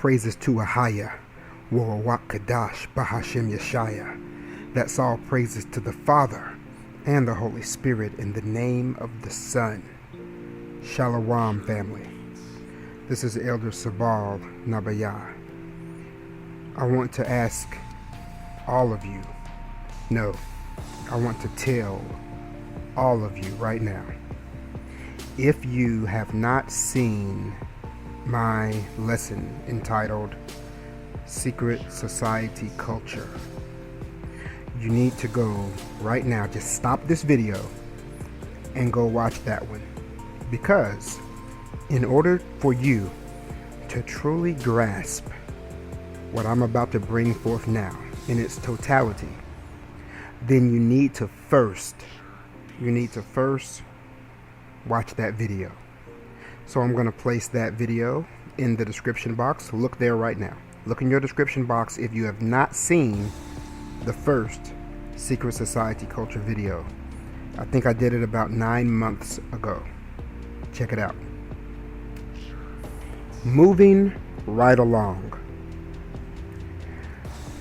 praises to Ahaya, Warawak Kadash, Bahashem Yeshaya. That's all praises to the Father and the Holy Spirit in the name of the Son. Shalom, family. This is Elder Sabal, Nabaya. I want to ask all of you, I want to tell all of you right now, if you have not seen my lesson entitled Secret Society Culture, you need to go right now. Just stop this video and go watch that one, because in order for you to truly grasp what I'm about to bring forth now in its totality, then you need to first watch that video. So I'm going to place that video in the description box. Look there right now. Look in your description box if you have not seen the first Secret Society Culture video. I think I did it about 9 months ago. Check it out. Moving right along.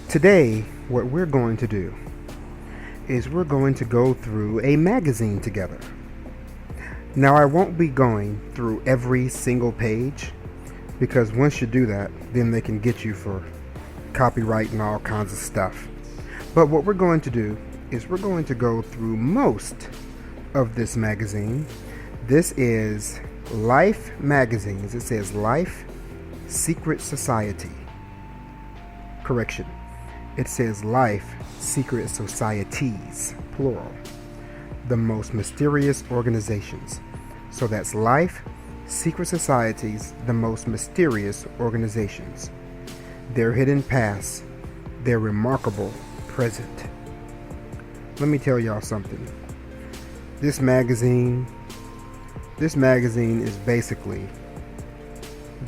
Today, what we're going to do is we're going to go through a magazine together. Now, I won't be going through every single page, because once you do that, then they can get you for copyright and all kinds of stuff. But what we're going to do is we're going to go through most of this magazine. This is Life Magazines. It says Life Secret Society. Correction. It says Life Secret Societies, plural. The most mysterious organizations. So that's Life Secret Societies, the most mysterious organizations. Their hidden past, their remarkable present. Let me tell y'all something. This magazine is basically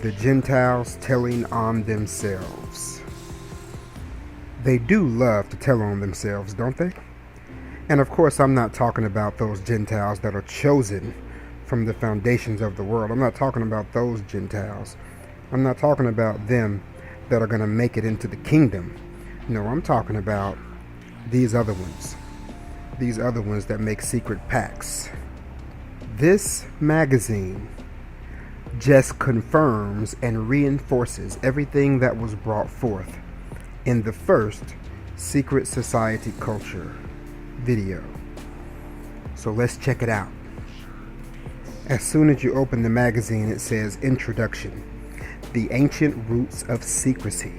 the Gentiles telling on themselves. They do love to tell on themselves, don't they? And of course, I'm not talking about those Gentiles that are chosen from the foundations of the world. I'm not talking about those Gentiles. I'm not talking about them that are going to make it into the kingdom. No, I'm talking about these other ones. These other ones that make secret pacts. This magazine just confirms and reinforces everything that was brought forth in the first Secret Society Culture video. So let's check it out. As soon as you open the magazine, it says Introduction. The ancient roots of secrecy.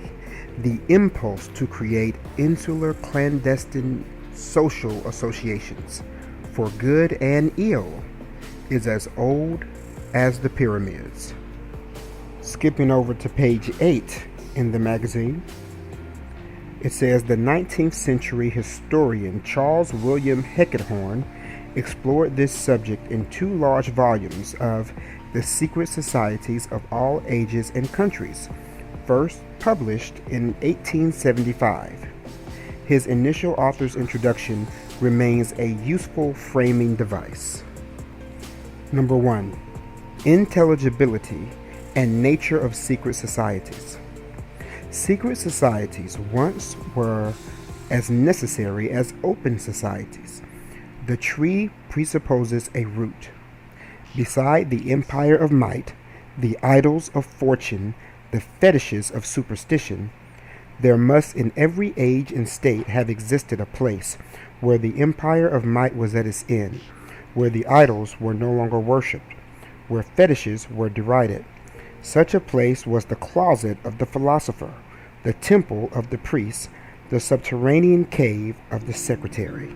The impulse to create insular clandestine social associations for good and ill is as old as the pyramids. Skipping over to page 8 in the magazine, it says the 19th century historian Charles William Heckenhorn explored this subject in 2 large volumes of The Secret Societies of All Ages and Countries, first published in 1875. His initial author's introduction remains a useful framing device. Number 1. Intelligibility and nature of secret societies. Secret societies once were as necessary as open societies. The tree presupposes a root. Beside the empire of might, the idols of fortune, the fetishes of superstition, there must in every age and state have existed a place where the empire of might was at its end, where the idols were no longer worshipped, where fetishes were derided. Such a place was the closet of the philosopher, the temple of the priest, the subterranean cave of the secretary.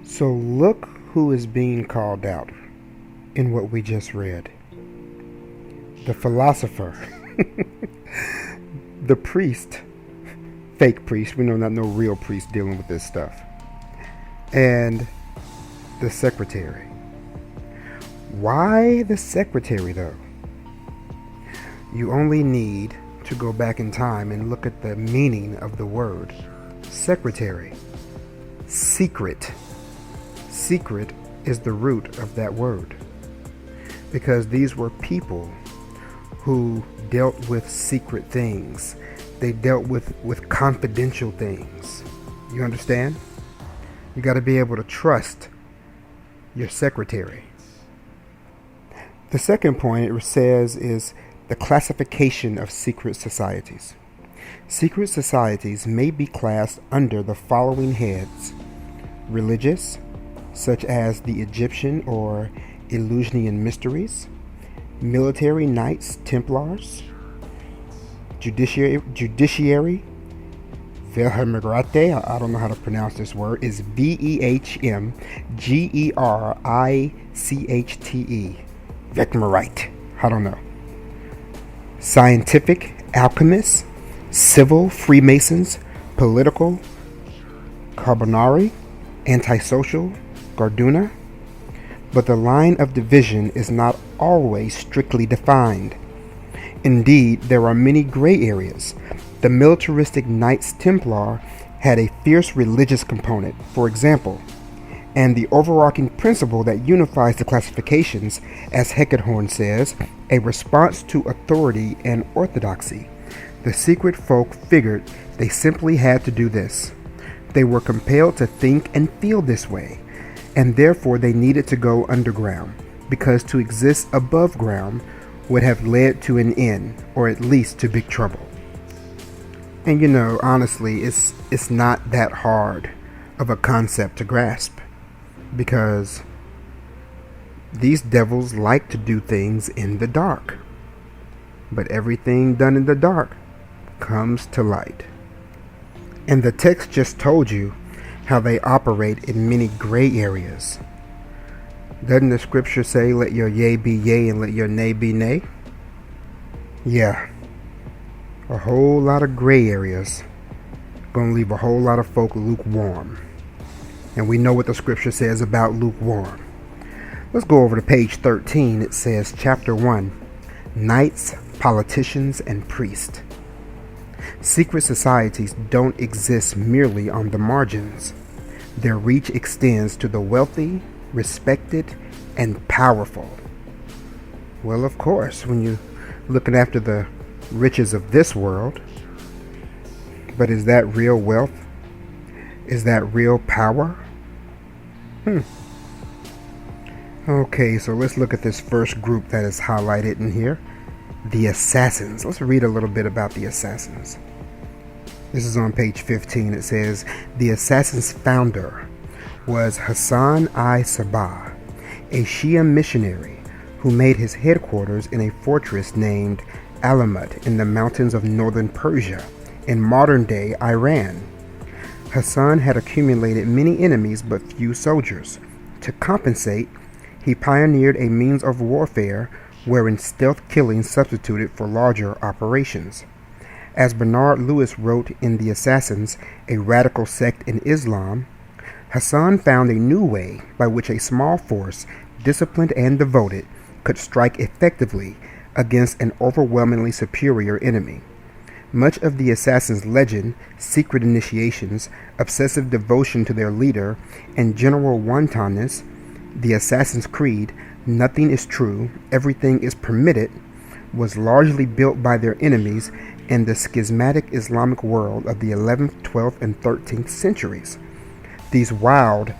So look who is being called out in what we just read. The philosopher, the priest, fake priest, we know not no real priest dealing with this stuff, and the secretary. Why the secretary though? You only need to go back in time and look at the meaning of the word secretary. Secret. Secret is the root of that word, because these were people who dealt with secret things. They dealt with confidential things. You understand? You got to be able to trust your secretary. The second point it says is the classification of secret societies. Secret societies may be classed under the following heads: religious, such as the Egyptian or Eleusinian mysteries; military knights, Templars; judiciary, Vehmerate, I don't know how to pronounce this word, is Vehmgerichte, Vehmerite, I don't know; scientific, alchemists; civil, Freemasons; political, Carbonari; antisocial, Garduna. But the line of division is not always strictly defined. Indeed, there are many gray areas. The militaristic Knights Templar had a fierce religious component, for example, and the overarching principle that unifies the classifications, as Heckerhorn says, a response to authority and orthodoxy. The secret folk figured they simply had to do this. They were compelled to think and feel this way, and therefore they needed to go underground, because to exist above ground would have led to an end, or at least to big trouble. And honestly, it's not that hard of a concept to grasp, because these devils like to do things in the dark. But everything done in the dark comes to light. And the text just told you how they operate in many gray areas. Doesn't the scripture say, let your yea be yea and let your nay be nay? Yeah. A whole lot of gray areas. Gonna leave a whole lot of folk lukewarm. And we know what the scripture says about lukewarm. Let's go over to page 13. It says, chapter 1, Knights, Politicians, and Priests. Secret societies don't exist merely on the margins. Their reach extends to the wealthy, respected, and powerful. Well, of course, when you're looking after the riches of this world. But is that real wealth? Is that real power? Okay, so let's look at this first group that is highlighted in here. The Assassins. Let's read a little bit about the Assassins. This is on page 15. It says, the Assassins' founder was Hassan I-Sabah, a Shia missionary who made his headquarters in a fortress named Alamut in the mountains of northern Persia, in modern-day Iran. Hassan had accumulated many enemies but few soldiers. To compensate, he pioneered a means of warfare wherein stealth killing substituted for larger operations. As Bernard Lewis wrote in The Assassins, a radical sect in Islam, Hassan found a new way by which a small force, disciplined and devoted, could strike effectively against an overwhelmingly superior enemy. Much of the Assassins' legend, secret initiations, obsessive devotion to their leader, and general wantonness, the Assassin's Creed, nothing is true, everything is permitted, was largely built by their enemies in the schismatic Islamic world of the 11th, 12th, and 13th centuries. These wild,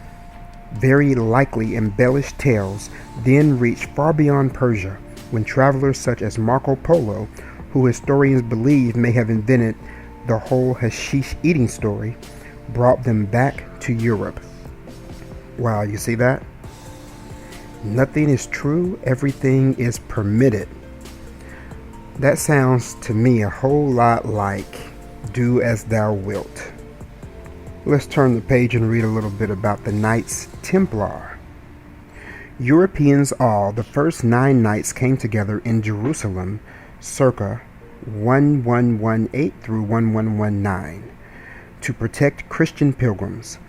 very likely embellished tales then reached far beyond Persia, when travelers such as Marco Polo, who historians believe may have invented the whole hashish eating story, brought them back to Europe. Wow, you see that? Nothing is true, everything is permitted. That sounds to me a whole lot like do as thou wilt. Let's turn the page and read a little bit about the Knights Templar. Europeans all, the first 9 knights came together in Jerusalem circa 1118 through 1119 to protect Christian pilgrims.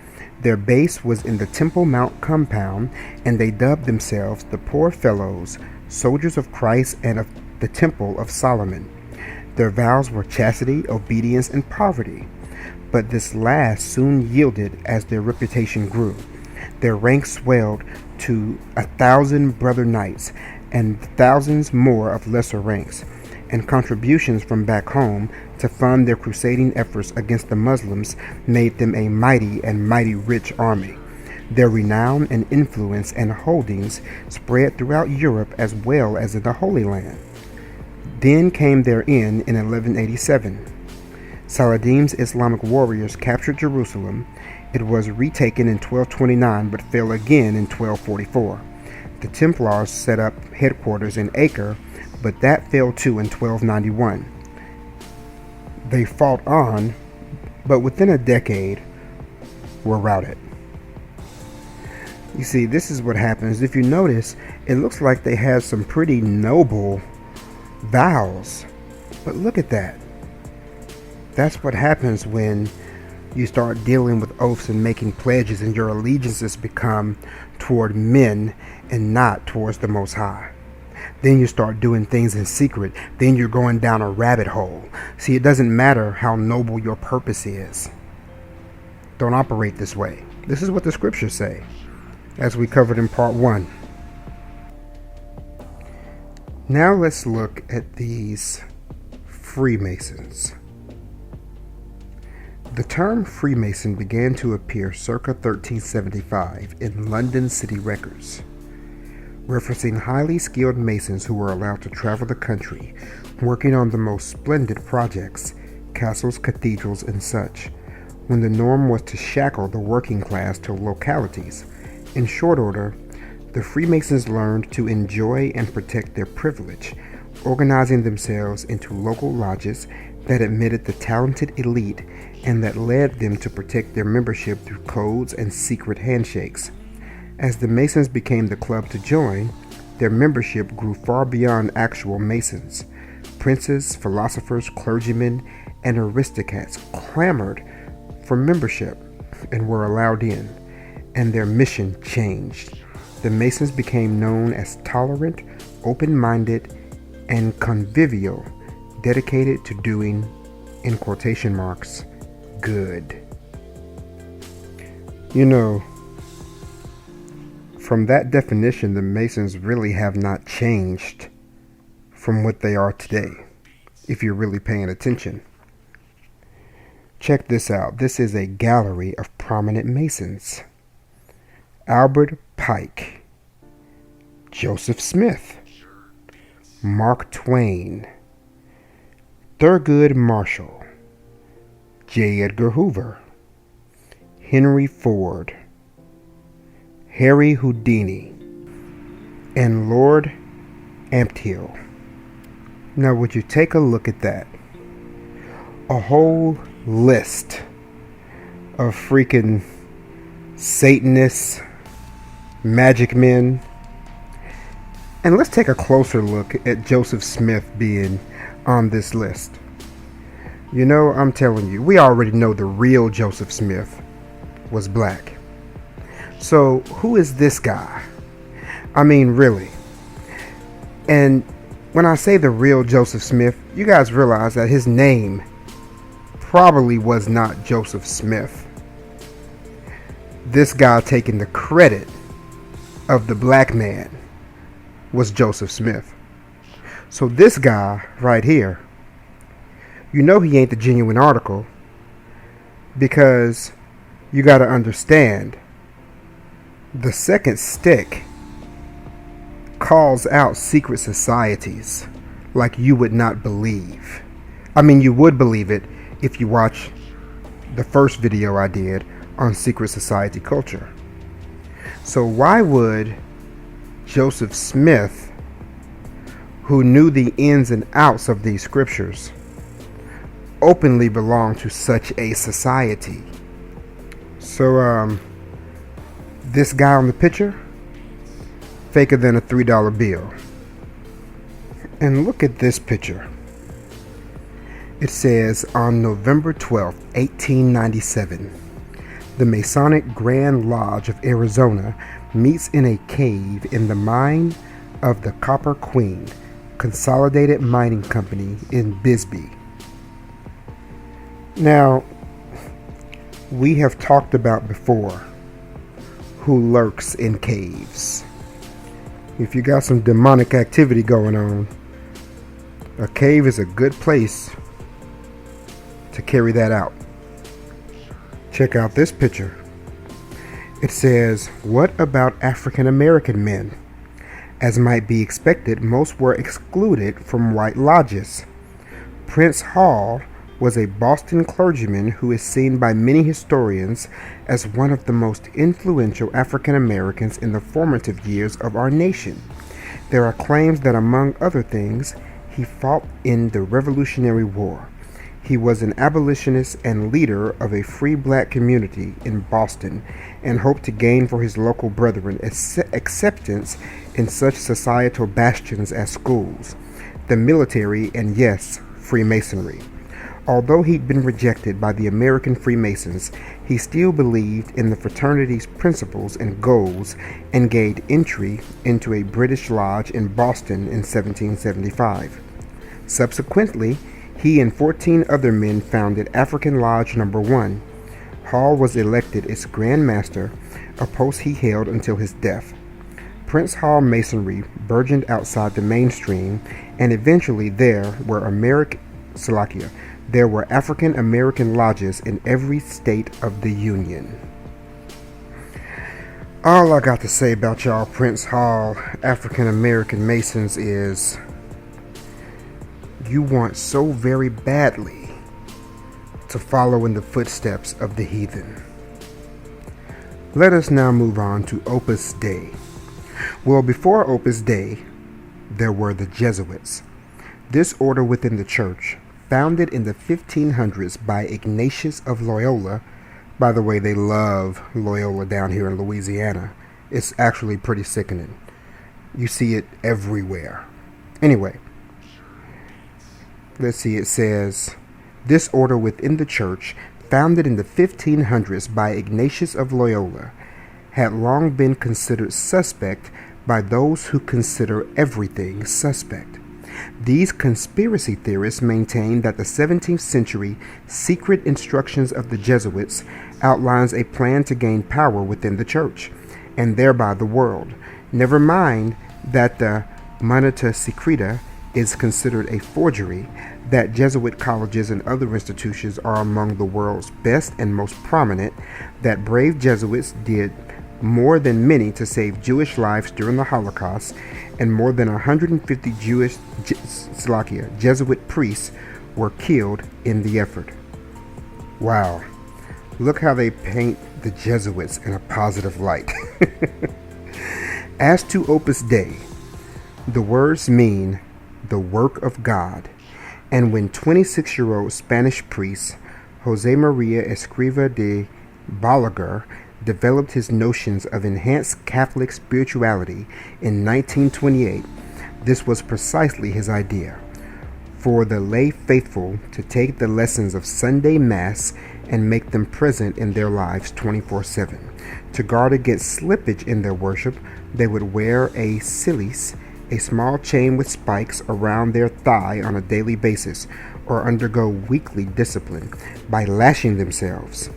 Their base was in the Temple Mount compound, and they dubbed themselves the Poor Fellows, Soldiers of Christ and of the Temple of Solomon. Their vows were chastity, obedience, and poverty, but this last soon yielded as their reputation grew. Their ranks swelled to 1,000 brother knights and thousands more of lesser ranks. and contributions from back home to fund their crusading efforts against the Muslims made them a mighty rich army. Their renown and influence and holdings spread throughout Europe as well as in the Holy Land. Then came their end in 1187. Saladin's Islamic warriors captured Jerusalem. It was retaken in 1229 but fell again in 1244. The Templars set up headquarters in Acre, but that fell too in 1291. They fought on, but within a decade were routed. You see, this is what happens. If you notice, it looks like they had some pretty noble vows, but look at that. That's what happens when you start dealing with oaths and making pledges, and your allegiances become toward men and not towards the Most High. Then you start doing things in secret. Then you're going down a rabbit hole. See, it doesn't matter how noble your purpose is. Don't operate this way. This is what the scriptures say, as we covered in part 1. Now let's look at these Freemasons. The term Freemason began to appear circa 1375 in London city records, referencing highly skilled Masons who were allowed to travel the country, working on the most splendid projects, castles, cathedrals, and such, when the norm was to shackle the working class to localities. In short order, the Freemasons learned to enjoy and protect their privilege, organizing themselves into local lodges that admitted the talented elite and that led them to protect their membership through codes and secret handshakes. As the Masons became the club to join, their membership grew far beyond actual Masons. Princes, philosophers, clergymen, and aristocrats clamored for membership and were allowed in, and their mission changed. The Masons became known as tolerant, open-minded, and convivial, dedicated to doing, in quotation marks, good. You know, from that definition, the Masons really have not changed from what they are today, if you're really paying attention. Check this out. This is a gallery of prominent Masons. Albert Pike, Joseph Smith, Mark Twain, Thurgood Marshall, J. Edgar Hoover, Henry Ford, Harry Houdini, and Lord Ampthill. Now would you take a look at that? A whole list of freaking Satanists, magic men. And let's take a closer look at Joseph Smith being on this list. You know, I'm telling you, we already know the real Joseph Smith was black. So who is this guy? I mean, really. And when I say the real Joseph Smith, you guys realize that his name probably was not Joseph Smith. This guy taking the credit of the black man was Joseph Smith. So this guy right here, you know he ain't the genuine article, because you got to understand, the second stick calls out secret societies like you would not believe. I mean, you would believe it if you watch the first video I did on secret society culture. So why would Joseph Smith, who knew the ins and outs of these scriptures, openly belong to such a society? So this guy on the picture, faker than a $3 bill. And look at this picture. It says, on November 12th, 1897, the Masonic Grand Lodge of Arizona meets in a cave in the mine of the Copper Queen Consolidated Mining Company in Bisbee. Now, we have talked about before who lurks in caves. If you got some demonic activity going on, A cave is a good place to carry that out. Check out this picture. It says, "What about African American men?" As might be expected, most were excluded from white lodges. Prince Hall was a Boston clergyman who is seen by many historians as one of the most influential African Americans in the formative years of our nation. There are claims that, among other things, he fought in the Revolutionary War. He was an abolitionist and leader of a free black community in Boston and hoped to gain for his local brethren acceptance in such societal bastions as schools, the military, and yes, Freemasonry. Although he'd been rejected by the American Freemasons, he still believed in the fraternity's principles and goals and gained entry into a British lodge in Boston in 1775. Subsequently, he and 14 other men founded African Lodge No. 1. Hall was elected its Grand Master, a post he held until his death. Prince Hall Masonry burgeoned outside the mainstream, and eventually there were African American lodges in every state of the Union. All I got to say about y'all Prince Hall African American Masons is, you want so very badly to follow in the footsteps of the heathen. Let us now move on to Opus Dei. Well, before Opus Dei, there were the Jesuits. This order within the church, founded in the 1500s by Ignatius of Loyola. By the way, they love Loyola down here in Louisiana. It's actually pretty sickening. You see it everywhere. Anyway, let's see, it says, this order within the church, founded in the 1500s by Ignatius of Loyola, had long been considered suspect by those who consider everything suspect. These conspiracy theorists maintain that the 17th century secret instructions of the Jesuits outlines a plan to gain power within the church, and thereby the world. Never mind that the Moneta Secreta is considered a forgery, that Jesuit colleges and other institutions are among the world's best and most prominent, that brave Jesuits did more than many to save Jewish lives during the Holocaust, and more than 150 Jesuit priests were killed in the effort. Wow, look how they paint the Jesuits in a positive light. As to Opus Dei, the words mean the work of God, and when 26-year-old Spanish priest Jose Maria Escriva de Balaguer developed his notions of enhanced Catholic spirituality in 1928, this was precisely his idea: for the lay faithful to take the lessons of Sunday Mass and make them present in their lives 24/7. To guard against slippage in their worship, they would wear a cilice, a small chain with spikes around their thigh on a daily basis, or undergo weekly discipline by lashing themselves.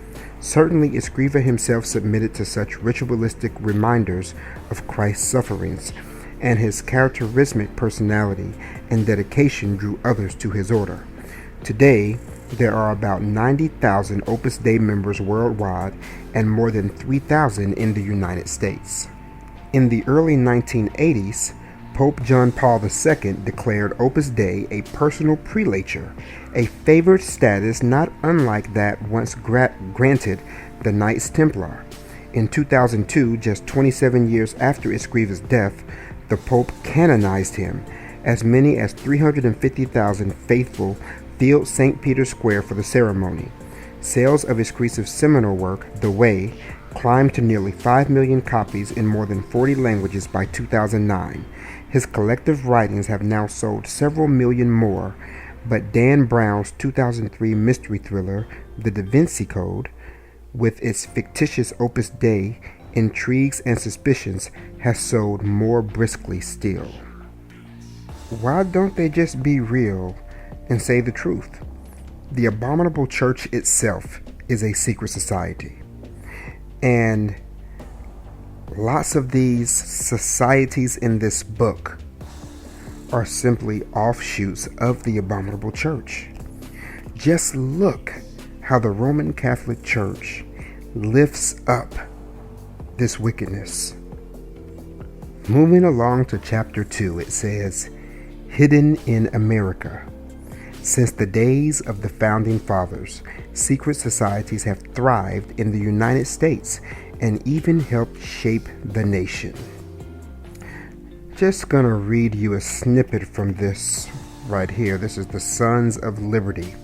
Certainly, Escriva himself submitted to such ritualistic reminders of Christ's sufferings, and his charismatic personality and dedication drew others to his order. Today, there are about 90,000 Opus Dei members worldwide and more than 3,000 in the United States. In the early 1980s, Pope John Paul II declared Opus Dei a personal prelature, a favored status not unlike that once granted the Knights Templar. In 2002, just 27 years after Escriva's death, the Pope canonized him. As many as 350,000 faithful filled St. Peter's Square for the ceremony. Sales of Escriva's seminal work, The Way, climbed to nearly 5 million copies in more than 40 languages by 2009. His collective writings have now sold several million more, but Dan Brown's 2003 mystery thriller, The Da Vinci Code, with its fictitious Opus Dei intrigues and suspicions, has sold more briskly still. Why don't they just be real and say the truth? The abominable church itself is a secret society. And lots of these societies in this book are simply offshoots of the abominable church. Just look how the Roman Catholic Church lifts up this wickedness. Moving along to chapter 2, it says, Hidden in America. Since the days of the Founding Fathers, secret societies have thrived in the United States and even helped shape the nation. Just gonna read you a snippet from this right here. This is the Sons of Liberty.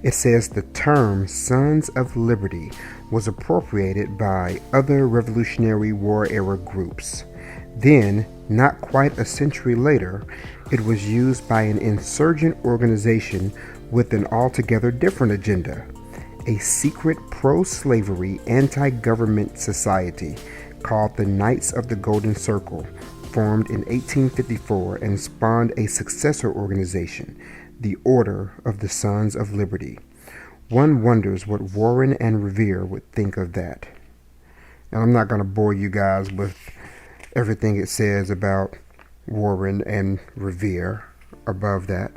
It says the term Sons of Liberty was appropriated by other Revolutionary War era groups. Then, not quite a century later, it was used by an insurgent organization with an altogether different agenda, a secret pro-slavery anti-government society called the Knights of the Golden Circle, formed in 1854 and spawned a successor organization, the Order of the Sons of Liberty. One wonders what Warren and Revere would think of that. And I'm not going to bore you guys with everything it says about Warren and Revere above that.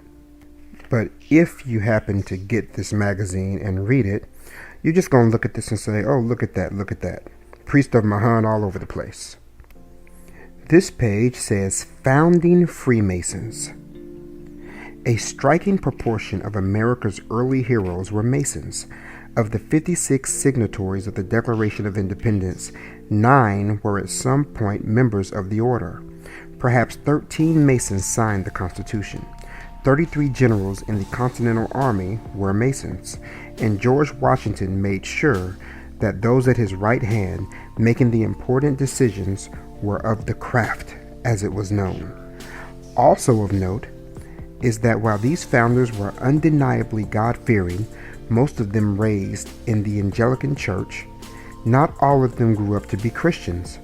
But if you happen to get this magazine and read it, you're just going to look at this and say, oh, look at that, look at that. Priest of Mahan all over the place. This page says Founding Freemasons. A striking proportion of America's early heroes were Masons. Of the 56 signatories of the Declaration of Independence, 9 were at some point members of the order. Perhaps 13 Masons signed the Constitution. 33 generals in the Continental Army were Masons, and George Washington made sure that those at his right hand making the important decisions were of the craft, as it was known. Also of note is that while these founders were undeniably God-fearing, most of them raised in the Anglican Church, not all of them grew up to be Christians.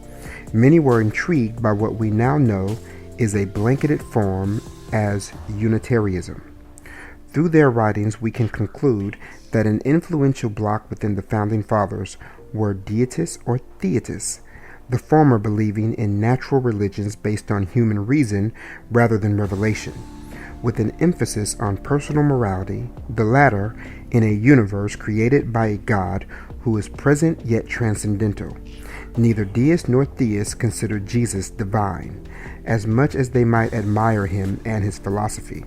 Many were intrigued by what we now know is a blanketed form as Unitarianism. Through their writings, we can conclude that an influential bloc within the Founding Fathers were Deists or Theists, the former believing in natural religions based on human reason rather than revelation, with an emphasis on personal morality, the latter in a universe created by a God who is present yet transcendental. Neither deists nor theists considered Jesus divine, as much as they might admire him and his philosophy.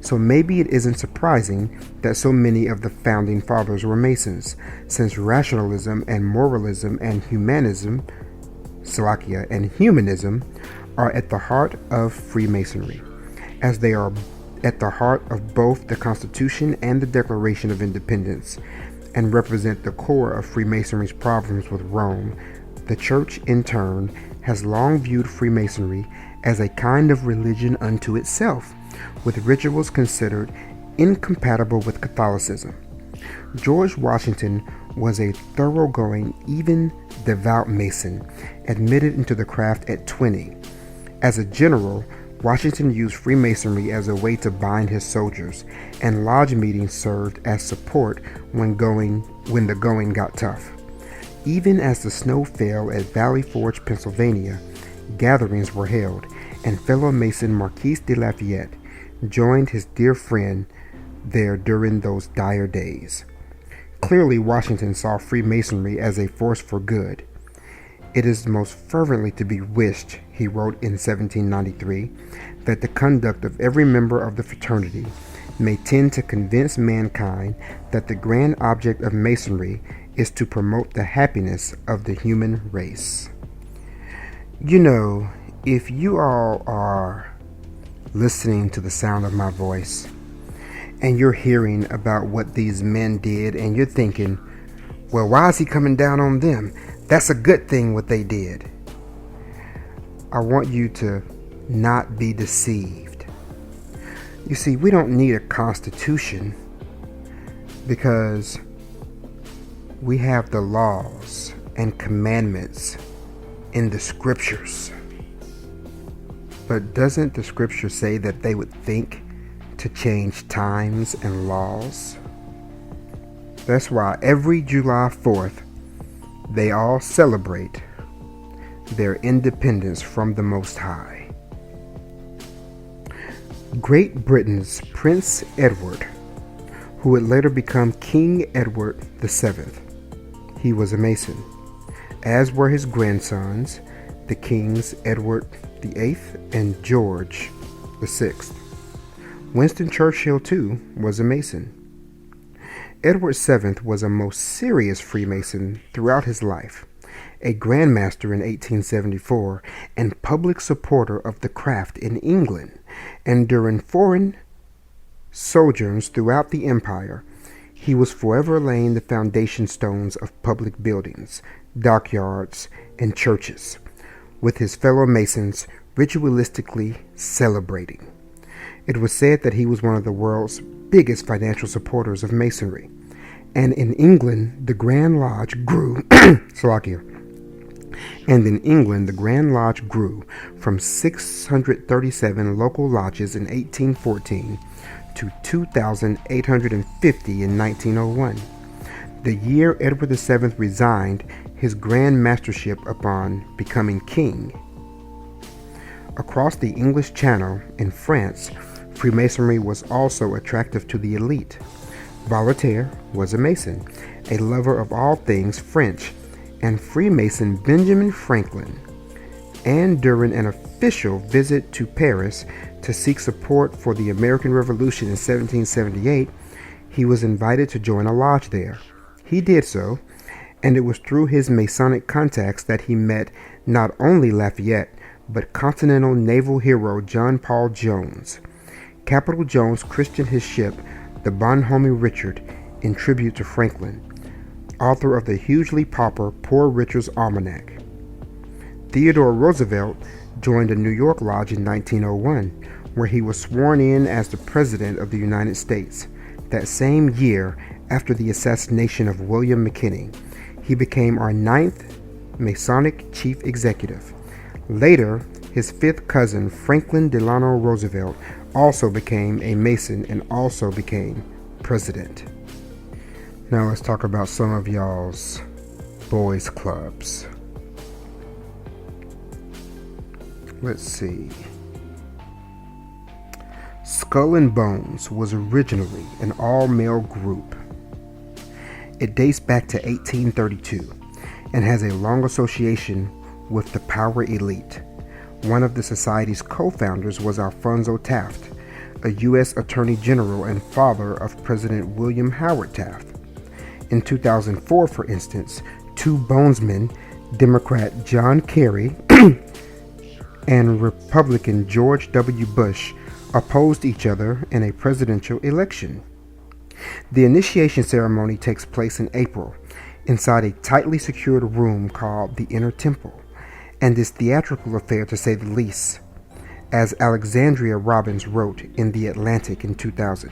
So maybe it isn't surprising that so many of the Founding Fathers were Masons, since rationalism and moralism and humanism are at the heart of Freemasonry, as they are at the heart of both the Constitution and the Declaration of Independence, and represent the core of Freemasonry's problems with Rome. The Church, in turn, has long viewed Freemasonry as a kind of religion unto itself, with rituals considered incompatible with Catholicism. George Washington was a thoroughgoing, even devout Mason, admitted into the craft at 20. As a general, Washington used Freemasonry as a way to bind his soldiers, and lodge meetings served as support when the going got tough. Even as the snow fell at Valley Forge, Pennsylvania, gatherings were held, and fellow Mason Marquis de Lafayette joined his dear friend there during those dire days. Clearly, Washington saw Freemasonry as a force for good. It is most fervently to be wished, he wrote in 1793, that the conduct of every member of the fraternity may tend to convince mankind that the grand object of Masonry is to promote the happiness of the human race. You know, if you all are listening to the sound of my voice, and you're hearing about what these men did, and you're thinking, well, why is he coming down on them? That's a good thing what they did. I want you to not be deceived. You see, we don't need a constitution because we have the laws and commandments in the scriptures. But doesn't the scripture say that they would think to change times and laws? That's why every July 4th, they all celebrate their independence from the Most High. Great Britain's Prince Edward, who would later become King Edward VII. He was a Mason, as were his grandsons, the Kings Edward VIII and George VI. Winston Churchill, too, was a Mason. Edward VII was a most serious Freemason throughout his life, a Grand Master in 1874, and public supporter of the craft in England, and during foreign sojourns throughout the empire, he was forever laying the foundation stones of public buildings, dockyards, and churches, with his fellow Masons ritualistically celebrating. It was said that he was one of the world's biggest financial supporters of Masonry, and in England the Grand Lodge grew from 637 local lodges in 1814 to 2,850 in 1901, the year Edward VII resigned his Grand Mastership upon becoming king. Across the English Channel in France, Freemasonry was also attractive to the elite. Voltaire was a Mason, a lover of all things French, and Freemason Benjamin Franklin. And during an official visit to Paris to seek support for the American Revolution in 1778, he was invited to join a lodge there. He did so, and it was through his Masonic contacts that he met not only Lafayette, but Continental naval hero John Paul Jones. Capital Jones christened his ship the Bonhomme Richard in tribute to Franklin, author of the hugely popular Poor Richard's Almanac. Theodore Roosevelt joined a New York lodge in 1901, where he was sworn in as the President of the United States. That same year, after the assassination of William McKinley, he became our 9th Masonic Chief Executive. Later, his 5th cousin, Franklin Delano Roosevelt, also became a Mason and also became president. Now let's talk about some of y'all's boys' clubs. Let's see. Skull and Bones was originally an all-male group. It dates back to 1832 and has a long association with the power elite. One of the society's co-founders was Alphonso Taft, a U.S. Attorney General and father of President William Howard Taft. In 2004, for instance, two Bonesmen, Democrat John Kerry and Republican George W. Bush, opposed each other in a presidential election. The initiation ceremony takes place in April inside a tightly secured room called the Inner Temple, and is theatrical affair to say the least, as Alexandria Robbins wrote in The Atlantic in 2000.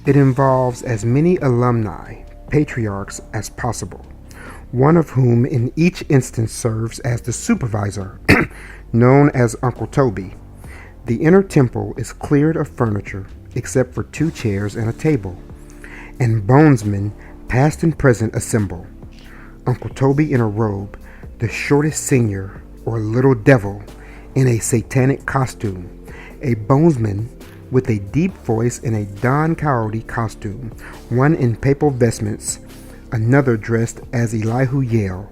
It involves as many alumni, patriarchs as possible, one of whom in each instance serves as the supervisor, known as Uncle Toby. The Inner Temple is cleared of furniture except for 2 chairs and a table, and bonesmen, past and present, assemble. Uncle Toby in a robe, the shortest senior, or little devil, in a satanic costume, a bonesman with a deep voice in a Don Quixote costume, one in papal vestments, another dressed as Elihu Yale,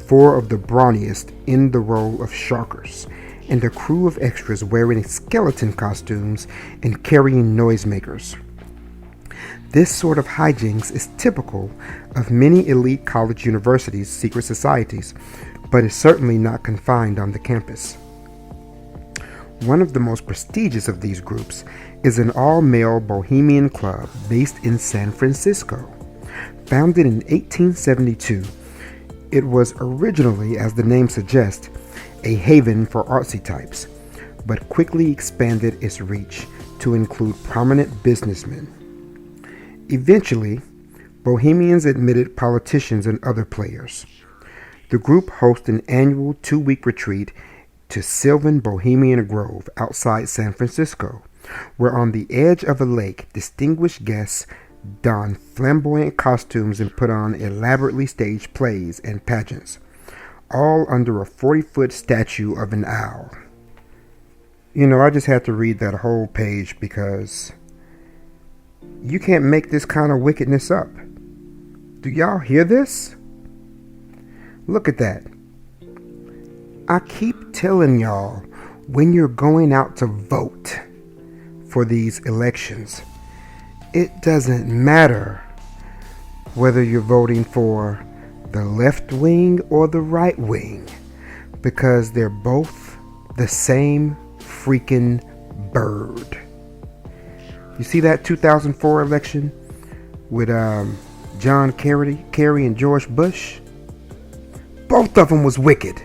4 of the brawniest in the role of sharkers, and a crew of extras wearing skeleton costumes and carrying noisemakers. This sort of hijinks is typical of many elite college universities' secret societies, but is certainly not confined on the campus. One of the most prestigious of these groups is an all-male Bohemian Club based in San Francisco. Founded in 1872, it was originally, as the name suggests, a haven for artsy types, but quickly expanded its reach to include prominent businessmen. Eventually, Bohemians admitted politicians and other players. The group hosts an annual 2-week retreat to Sylvan Bohemian Grove outside San Francisco, where on the edge of a lake, distinguished guests don flamboyant costumes and put on elaborately staged plays and pageants, all under a 40-foot statue of an owl. I just had to read that whole page because you can't make this kind of wickedness up. Do y'all hear this? Look at that. I keep telling y'all, when you're going out to vote for these elections, it doesn't matter whether you're voting for the left wing or the right wing, because they're both the same freaking bird. You see that 2004 election with John Kerry and George Bush? Both of them was wicked.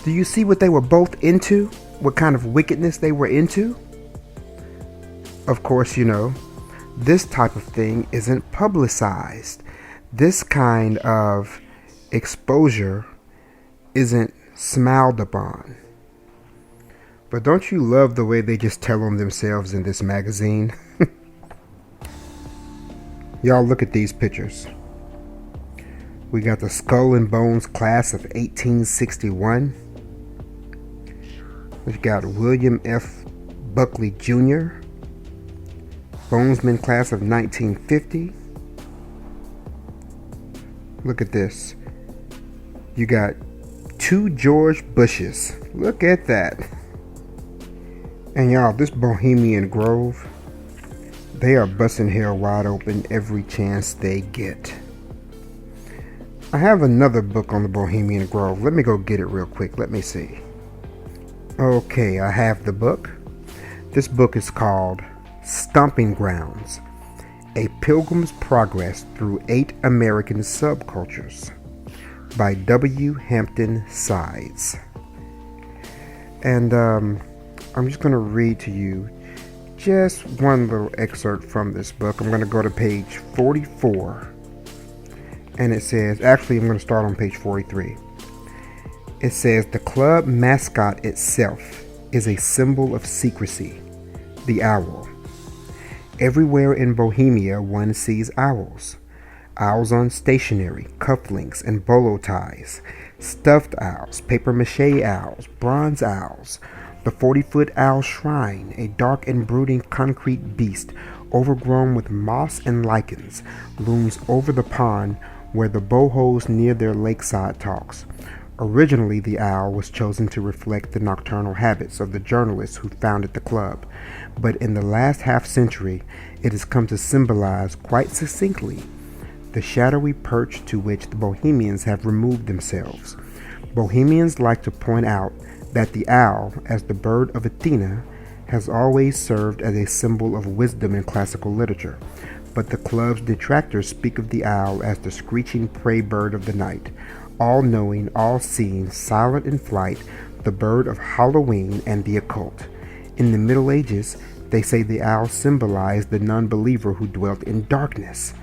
Do you see what they were both into? What kind of wickedness they were into? Of course, this type of thing isn't publicized. This kind of exposure isn't smiled upon. But don't you love the way they just tell on themselves in this magazine? Y'all look at these pictures. We got the Skull and Bones class of 1861. We've got William F. Buckley Jr., Bonesman class of 1950. Look at this. You got 2 George Bushes. Look at that. And y'all, this Bohemian Grove, they are busting hell wide open every chance they get. I have another book on the Bohemian Grove. Let me go get it real quick. Let me see. Okay, I have the book. This book is called Stomping Grounds, A Pilgrim's Progress Through 8 American Subcultures by W. Hampton Sides. And I'm just going to read to you just one little excerpt from this book. I'm going to go to page 44. And it says, actually I'm going to start on page 43. It says, the club mascot itself is a symbol of secrecy, the owl. Everywhere in Bohemia one sees owls. Owls on stationery, cufflinks, and bolo ties. Stuffed owls, papier-mâché owls, bronze owls. The 40-foot owl shrine, a dark and brooding concrete beast overgrown with moss and lichens, looms over the pond where the bohos near their lakeside talks. Originally, the owl was chosen to reflect the nocturnal habits of the journalists who founded the club, but in the last half-century, it has come to symbolize quite succinctly the shadowy perch to which the Bohemians have removed themselves. Bohemians like to point out that the owl, as the bird of Athena, has always served as a symbol of wisdom in classical literature, but the club's detractors speak of the owl as the screeching prey bird of the night, all-knowing, all-seeing, silent in flight, the bird of Halloween and the occult. In the Middle Ages, they say the owl symbolized the non-believer who dwelt in darkness.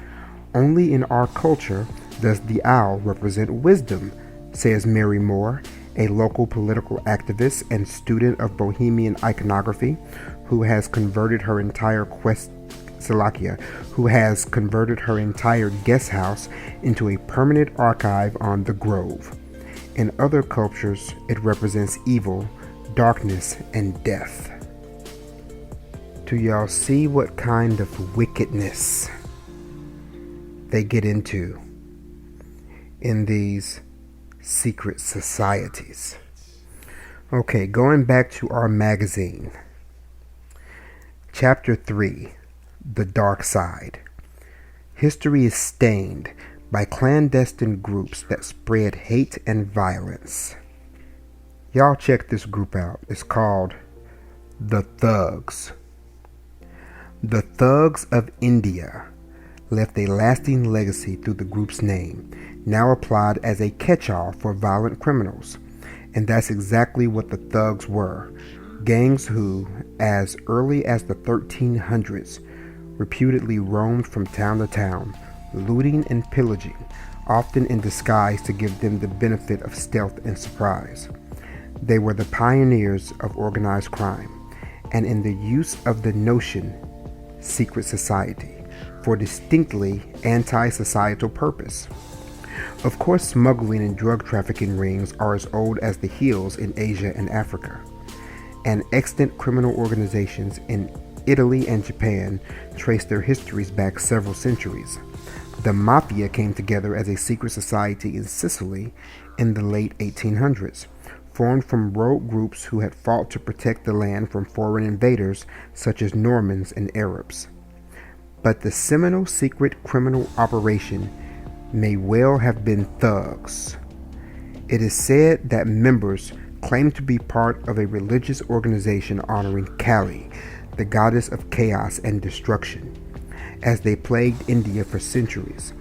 Only in our culture does the owl represent wisdom, says Mary Moore, a local political activist and student of Bohemian iconography, who has converted her entire guest house into a permanent archive on the Grove. In other cultures, it represents evil, darkness, and death. Do y'all see what kind of wickedness they get into in these secret societies? Okay, going back to our magazine. Chapter 3, The Dark Side. History is stained by clandestine groups that spread hate and violence. Y'all check this group out. It's called The Thugs. The Thugs of India left a lasting legacy through the group's name, now applied as a catch-all for violent criminals. And that's exactly what the thugs were. Gangs who, as early as the 1300s, reputedly roamed from town to town, looting and pillaging, often in disguise to give them the benefit of stealth and surprise. They were the pioneers of organized crime, and in the use of the notion secret society for distinctly anti-societal purpose. Of course, smuggling and drug trafficking rings are as old as the hills in Asia and Africa. and extant criminal organizations in Italy and Japan trace their histories back several centuries. The Mafia came together as a secret society in Sicily in the late 1800s, formed from rogue groups who had fought to protect the land from foreign invaders such as Normans and Arabs. But the seminal secret criminal operation may well have been thugs. It is said that members claimed to be part of a religious organization honoring Kali, the goddess of chaos and destruction, as they plagued India for centuries.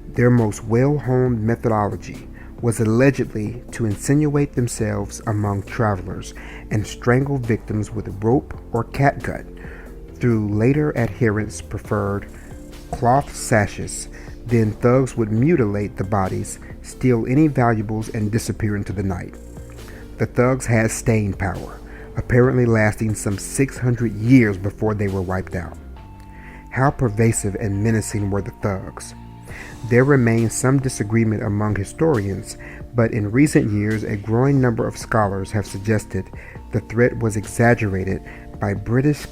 Their most well-honed methodology was allegedly to insinuate themselves among travelers and strangle victims with rope or catgut. Through later adherents preferred cloth sashes, then thugs would mutilate the bodies, steal any valuables, and disappear into the night. The thugs had staying power, apparently lasting some 600 years before they were wiped out. How pervasive and menacing were the thugs? There remains some disagreement among historians, but in recent years a growing number of scholars have suggested the threat was exaggerated by British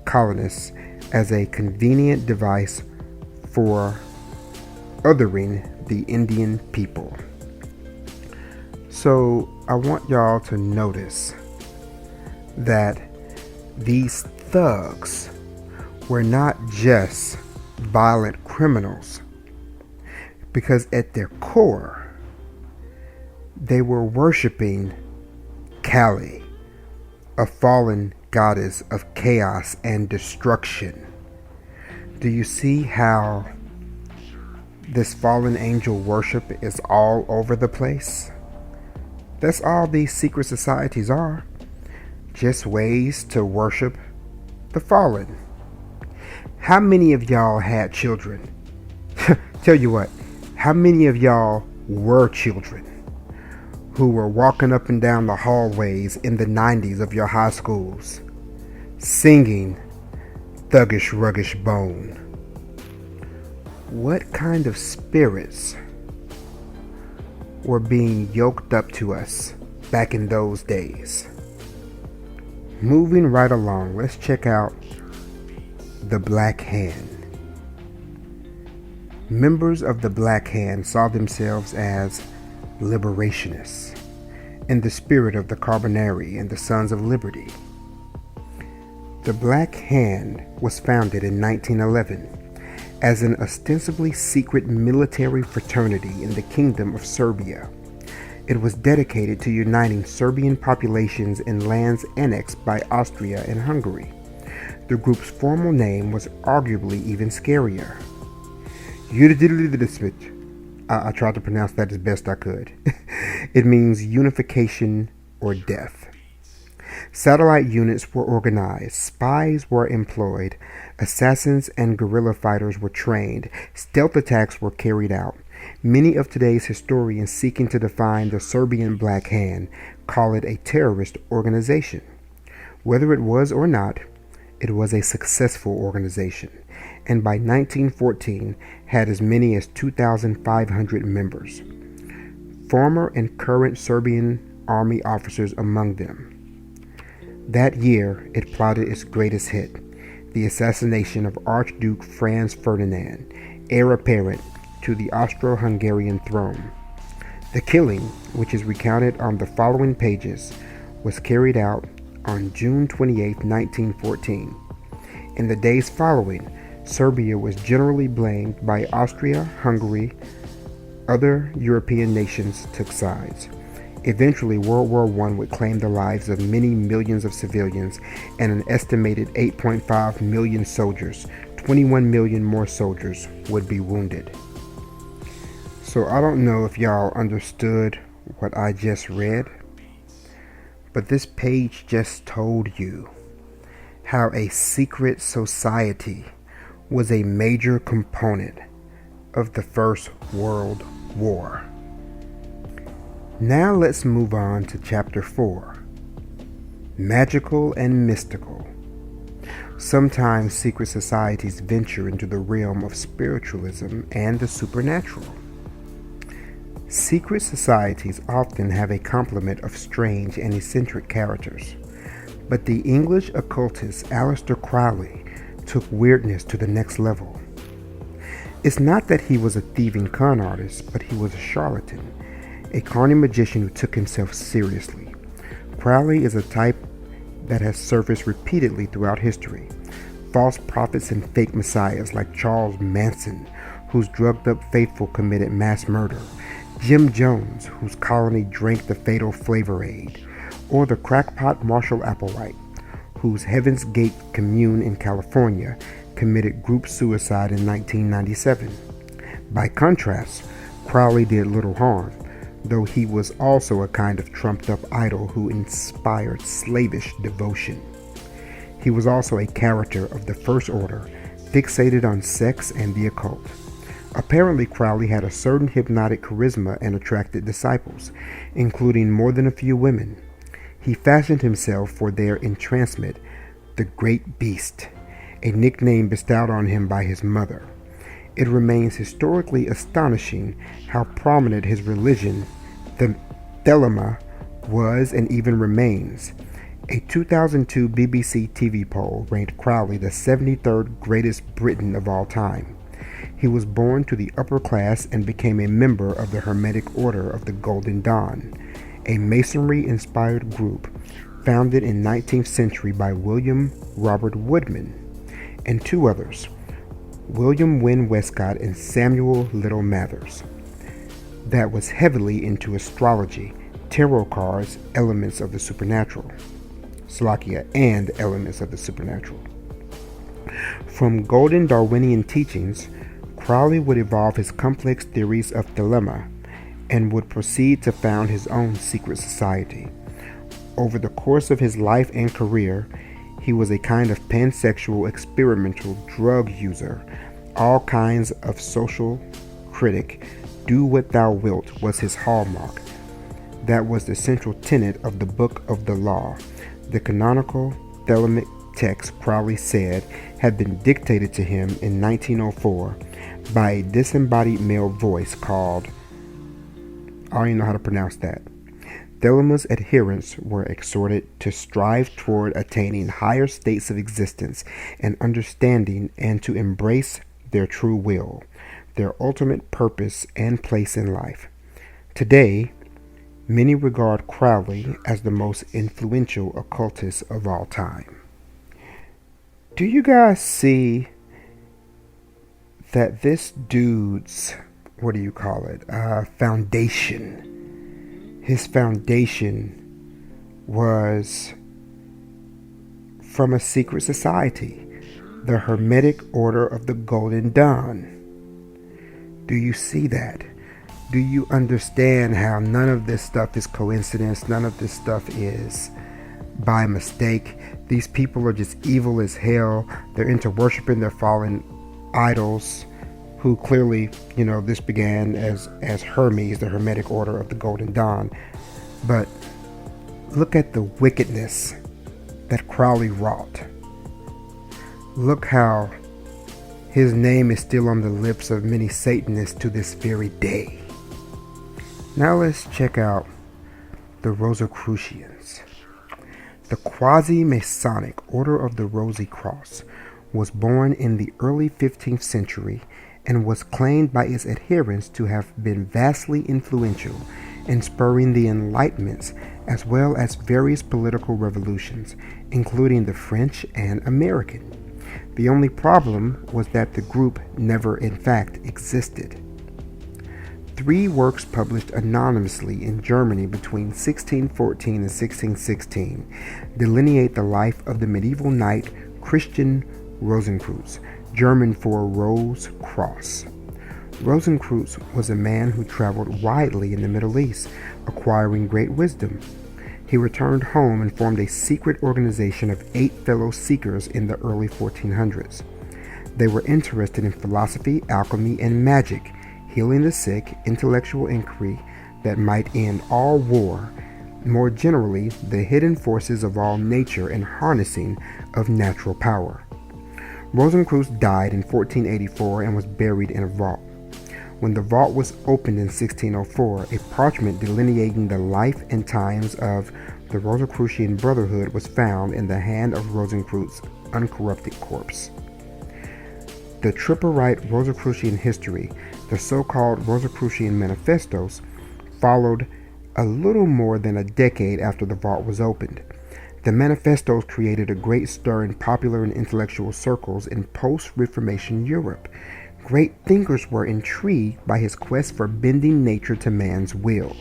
colonists as a convenient device for othering the Indian people. So I want y'all to notice that these thugs were not just violent criminals, because at their core they were worshiping Kali, a fallen goddess of chaos and destruction. Do you see how this fallen angel worship is all over the place? That's all these secret societies are. Just ways to worship the fallen. How many of y'all had children? Tell you what, how many of y'all were children who were walking up and down the hallways in the 90s of your high schools singing Thuggish Ruggish Bone? What kind of spirits were being yoked up to us back in those days? Moving right along, let's check out the Black Hand. Members of the Black Hand saw themselves as liberationists in the spirit of the Carbonari and the Sons of Liberty. The Black Hand was founded in 1911 as an ostensibly secret military fraternity in the Kingdom of Serbia. It was dedicated to uniting Serbian populations in lands annexed by Austria and Hungary. The group's formal name was arguably even scarier. I tried to pronounce that as best I could. It means unification or death. Satellite units were organized, spies were employed, assassins and guerrilla fighters were trained, stealth attacks were carried out. Many of today's historians seeking to define the Serbian Black Hand call it a terrorist organization. Whether it was or not, it was a successful organization, and by 1914 had as many as 2,500 members. Former and current Serbian army officers among them. That year, it plotted its greatest hit, the assassination of Archduke Franz Ferdinand, heir apparent to the Austro-Hungarian throne. The killing, which is recounted on the following pages, was carried out on June 28, 1914. In the days following, Serbia was generally blamed by Austria, Hungary. Other European nations took sides. Eventually, World War I would claim the lives of many millions of civilians and an estimated 8.5 million soldiers. 21 million more soldiers would be wounded. So I don't know if y'all understood what I just read, but this page just told you how a secret society was a major component of the First World War. Now let's move on to Chapter 4, Magical and Mystical. Sometimes secret societies venture into the realm of spiritualism and the supernatural. Secret societies often have a complement of strange and eccentric characters. But the English occultist Aleister Crowley took weirdness to the next level. It's not that he was a thieving con artist, but he was a charlatan, a carny magician who took himself seriously. Crowley is a type that has surfaced repeatedly throughout history. False prophets and fake messiahs like Charles Manson, whose drugged-up faithful committed mass murder, Jim Jones, whose colony drank the fatal Flavor Aid, or the crackpot Marshall Applewhite, whose Heaven's Gate commune in California committed group suicide in 1997. By contrast, Crowley did little harm, though he was also a kind of trumped-up idol who inspired slavish devotion. He was also a character of the First Order, fixated on sex and the occult. Apparently, Crowley had a certain hypnotic charisma and attracted disciples, including more than a few women. He fashioned himself for their entrancement, the Great Beast, a nickname bestowed on him by his mother. It remains historically astonishing how prominent his religion, the Thelema, was and even remains. A 2002 BBC TV poll ranked Crowley the 73rd greatest Briton of all time. He was born to the upper class and became a member of the Hermetic Order of the Golden Dawn, a Masonry-inspired group founded in 19th century by William Robert Woodman and two others, William Wynne Westcott and Samuel Little Mathers, that was heavily into astrology, tarot cards, elements of the supernatural. And elements of the supernatural. From golden Darwinian teachings, Crowley would evolve his complex theories of Thelema and would proceed to found his own secret society. Over the course of his life and career, he was a kind of pansexual experimental drug user. All kinds of social critic. Do what thou wilt was his hallmark. That was the central tenet of the Book of the Law. The canonical Thelemic text, Crowley said, had been dictated to him in 1904 by a disembodied male voice called, I don't even know how to pronounce that. Thelema's adherents were exhorted to strive toward attaining higher states of existence and understanding and to embrace their true will, their ultimate purpose and place in life. Today, many regard Crowley as the most influential occultist of all time. Do you guys see that this dude's, foundation, his foundation was from a secret society, the Hermetic Order of the Golden Dawn? Do you see that? Do you understand how none of this stuff is coincidence? None of this stuff is by mistake. These people are just evil as hell. They're into worshiping their fallen idols, who clearly, this began as Hermes, the Hermetic Order of the Golden Dawn. But look at the wickedness that Crowley wrought. Look how his name is still on the lips of many Satanists to this very day. Now let's check out the Rosicrucians. The quasi-Masonic Order of the Rosy Cross was born in the early 15th century and was claimed by its adherents to have been vastly influential in spurring the Enlightenments as well as various political revolutions, including the French and American. The only problem was that the group never in fact existed. 3 works published anonymously in Germany between 1614 and 1616 delineate the life of the medieval knight Christian Rosicrucians, German for Rose Cross. Rosicrucians was a man who traveled widely in the Middle East, acquiring great wisdom. He returned home and formed a secret organization of 8 fellow seekers in the early 1400s. They were interested in philosophy, alchemy, and magic, healing the sick, intellectual inquiry that might end all war, more generally, the hidden forces of all nature and harnessing of natural power. Rosicrucians died in 1484 and was buried in a vault. When the vault was opened in 1604, a parchment delineating the life and times of the Rosicrucian Brotherhood was found in the hand of Rosicrucians' uncorrupted corpse. The triple-right Rosicrucian history, the so-called Rosicrucian manifestos, followed a little more than a decade after the vault was opened. The manifestos created a great stir in popular and intellectual circles in post-Reformation Europe. Great thinkers were intrigued by his quest for bending nature to man's will,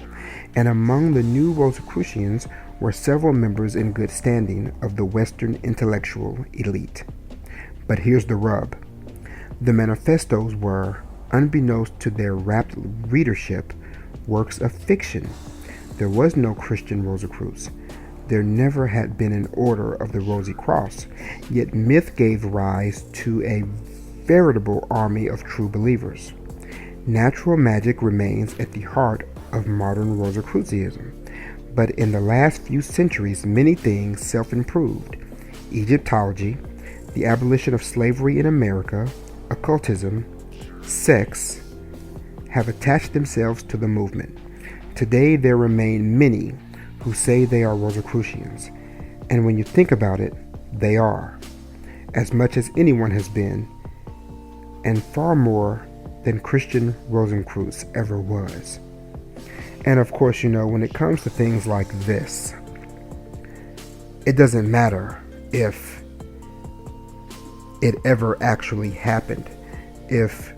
and among the new Rosicrucians were several members in good standing of the Western intellectual elite. But here's the rub. The manifestos were, unbeknownst to their rapt readership, works of fiction. There was no Christian Rosicrucians. There never had been an order of the Rosy Cross, yet myth gave rise to a veritable army of true believers. Natural magic remains at the heart of modern Rosicrucianism, but in the last few centuries many things self-improved. Egyptology, the abolition of slavery in America, occultism, sex, have attached themselves to the movement. Today there remain many who say they are Rosicrucians, and when you think about it, they are, as much as anyone has been, and far more than Christian Rosicrucians ever was. And of course, when it comes to things like this, it doesn't matter if it ever actually happened, if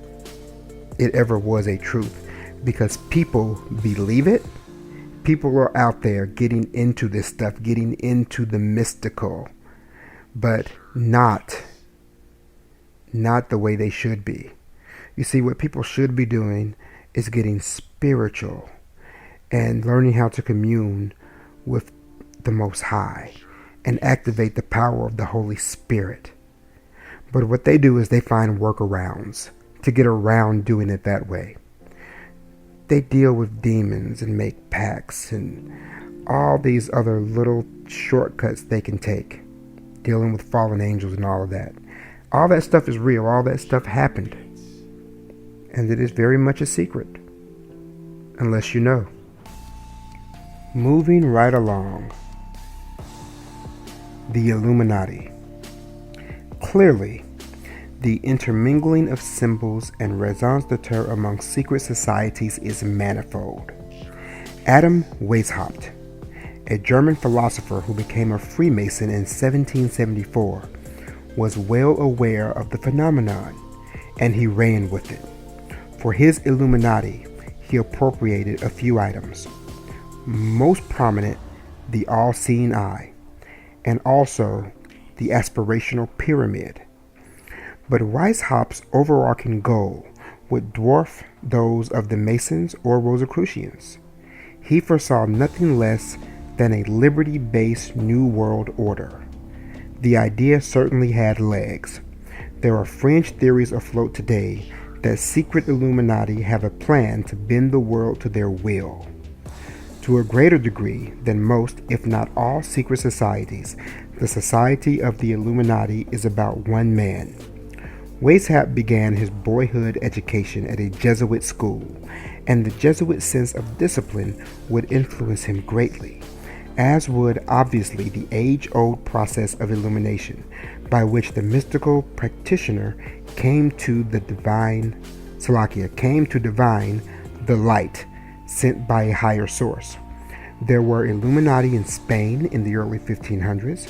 it ever was a truth, because people believe it. People are out there getting into this stuff, getting into the mystical, but not the way they should be. You see, what people should be doing is getting spiritual and learning how to commune with the Most High and activate the power of the Holy Spirit. But what they do is they find workarounds to get around doing it that way. They deal with demons and make pacts and all these other little shortcuts they can take, dealing with fallen angels and all of that. All that stuff is real. All that stuff happened. And it is very much a secret, unless you know. Moving right along. The Illuminati. Clearly, the intermingling of symbols and raison d'etre among secret societies is manifold. Adam Weishaupt, a German philosopher who became a Freemason in 1774, was well aware of the phenomenon, and he ran with it. For his Illuminati, he appropriated a few items. Most prominent, the all-seeing eye, and also the aspirational pyramid. But Weishaupt's overarching goal would dwarf those of the Masons or Rosicrucians. He foresaw nothing less than a liberty-based New World Order. The idea certainly had legs. There are fringe theories afloat today that secret Illuminati have a plan to bend the world to their will. To a greater degree than most, if not all, secret societies, the Society of the Illuminati is about one man. Weishaupt began his boyhood education at a Jesuit school, and the Jesuit sense of discipline would influence him greatly, as would obviously the age-old process of illumination, by which the mystical practitioner came to divine the light sent by a higher source. There were Illuminati in Spain in the early 1500s.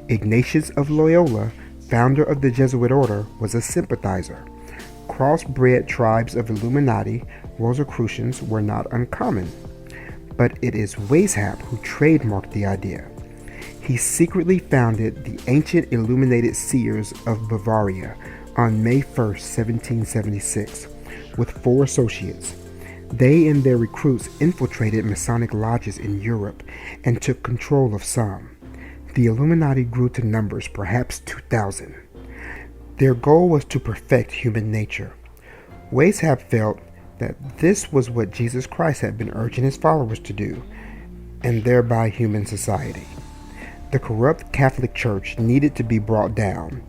Ignatius of Loyola, founder of the Jesuit order, was a sympathizer. Crossbred tribes of Illuminati, Rosicrucians, were not uncommon. But it is Weishaupt who trademarked the idea. He secretly founded the ancient Illuminated Seers of Bavaria on May 1st, 1776, with 4 associates. They and their recruits infiltrated Masonic lodges in Europe and took control of some. The Illuminati grew to numbers perhaps 2,000. Their goal was to perfect human nature. Weishaupt felt that this was what Jesus Christ had been urging his followers to do, and thereby human society. The corrupt Catholic Church needed to be brought down,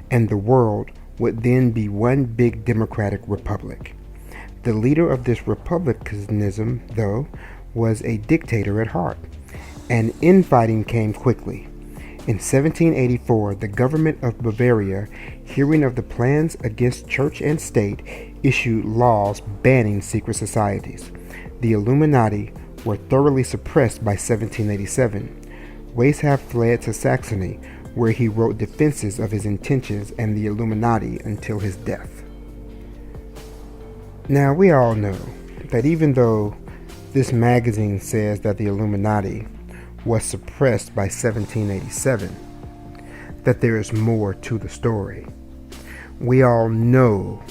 and the world would then be one big democratic republic. The leader of this republicanism, though, was a dictator at heart. and infighting came quickly. In 1784, the government of Bavaria, hearing of the plans against church and state, issued laws banning secret societies. The Illuminati were thoroughly suppressed by 1787. Weishaupt fled to Saxony, where he wrote defenses of his intentions and the Illuminati until his death. Now, we all know that even though this magazine says that the Illuminati was suppressed by 1787, that there is more to the story. We all know,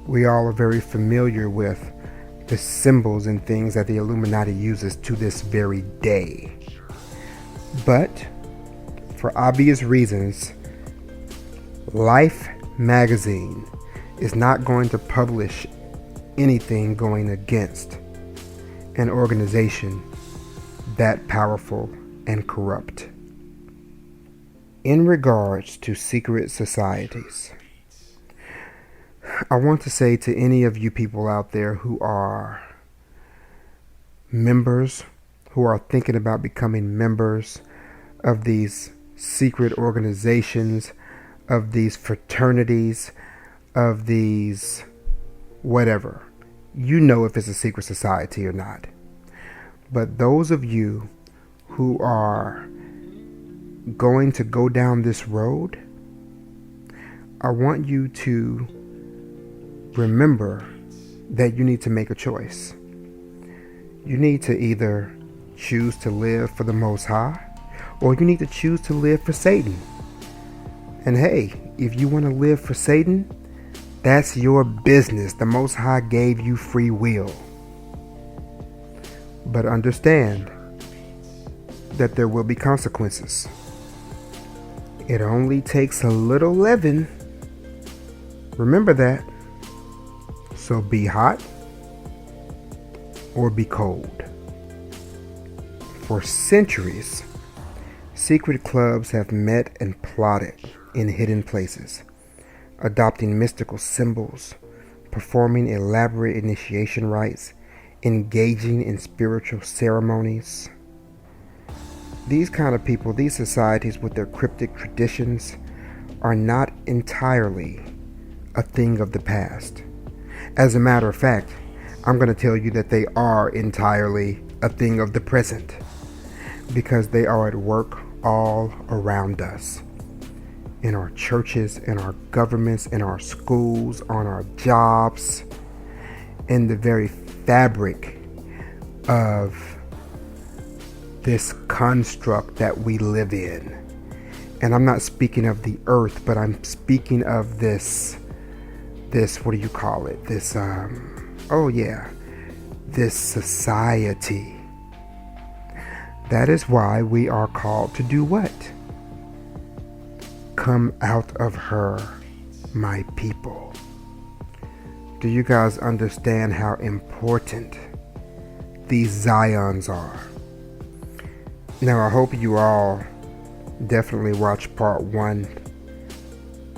we all are very familiar with the symbols and things that the Illuminati uses to this very day. But for obvious reasons, Life magazine is not going to publish anything going against an organization that powerful and corrupt. In regards to secret societies, I want to say to any of you people out there who are members, who are thinking about becoming members of these secret organizations, of these fraternities, of these whatever, you know if it's a secret society or not. But those of you who are going to go down this road, I want you to remember that you need to make a choice. You need to either choose to live for the Most High, or you need to choose to live for Satan. And hey, if you want to live for Satan, that's your business. The Most High gave you free will. But understand that there will be consequences. It only takes a little leaven. Remember that. So be hot or be cold. For centuries, secret clubs have met and plotted in hidden places, adopting mystical symbols, performing elaborate initiation rites, engaging in spiritual ceremonies. These kind of people, these societies with their cryptic traditions, are not entirely a thing of the past. As a matter of fact, I'm going to tell you that they are entirely a thing of the present, because they are at work all around us. In our churches, in our governments, in our schools, on our jobs, in the very fabric of this construct that we live in. And I'm not speaking of the earth, but I'm speaking of this what do you call it? This society. That is why we are called to do what? Come out of her, my people. Do you guys understand how important these Zions are? Now, I hope you all definitely watch part 1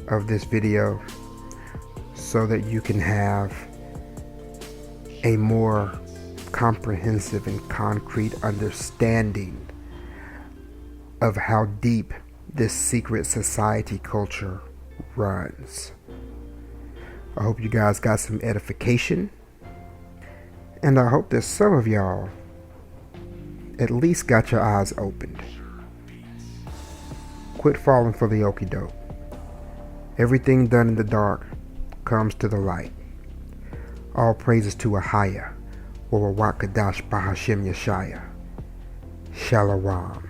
of this video so that you can have a more comprehensive and concrete understanding of how deep this secret society culture runs. I hope you guys got some edification, and I hope that some of y'all at least got your eyes opened. Quit falling for the okie doke. Everything done in the dark comes to the light. All praises to Ahaya, or Wakadash Bahashim Yeshaya. Shalom.